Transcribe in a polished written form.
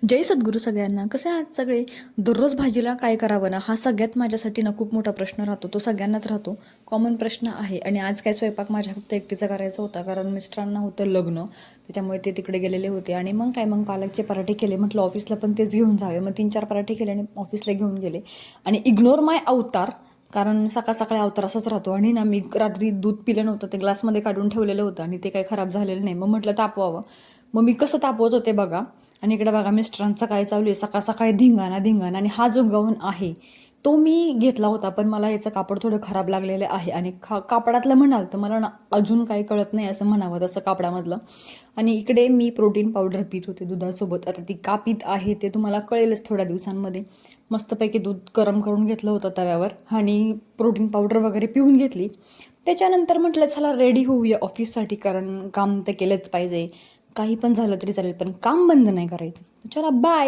जय सद्गुरू सगळ्यांना. कसे आहात सगळे? दररोज भाजीला काय करावं ना, हा सगळ्यात माझ्यासाठी ना खूप मोठा प्रश्न राहतो. तो सगळ्यांनाच राहतो. कॉमन प्रश्न आहे. आणि आज काय स्वयंपाक माझ्या फक्त एकटीचा करायचा होता, कारण मिस्टरांना होतं लग्न. त्याच्यामुळे ते तिकडे गेलेले होते. आणि मग पालकचे पराठे केले. म्हटलं ऑफिसला पण तेच घेऊन जावे. मग 3-4 पराठे केले आणि ऑफिसला घेऊन गेले. आणि इग्नोर माय अवतार, कारण सकाळ सकाळी अवतार असंच राहतो. आणि ना मी रात्री दूध पिलं नव्हतं, ते ग्लासमध्ये काढून ठेवलेलं होतं आणि ते काही खराब झालेलं नाही. मग म्हटलं तापवावं. मग मी कसं तापवत होते बघा. आणि इकडे बघा मिस्टरांचं काय चालू आहे, सकाळ सकाळी धिंगाणा धिंगाणा. आणि हा जो गाऊन आहे तो मी घेतला होता, पण मला याचं कापड थोडं खराब लागलेलं आहे. आणि कापडातलं म्हणाल तर मला ना अजून काही कळत नाही असं म्हणावं तसं कापडामधलं. आणि इकडे मी प्रोटीन पावडर पित होते दुधासोबत. आता ती का पित आहे ते तुम्हाला कळेलच थोड्या दिवसांमध्ये. मस्तपैकी दूध गरम करून घेतलं होतं तव्यावर आणि प्रोटीन पावडर वगैरे पिऊन घेतली. त्याच्यानंतर म्हटलं चला रेडी होऊया ऑफिससाठी, कारण काम तर केलंच पाहिजे. काही पण झालं तरी चालेल, पण काम बंद नाही करायचं. चला बाय.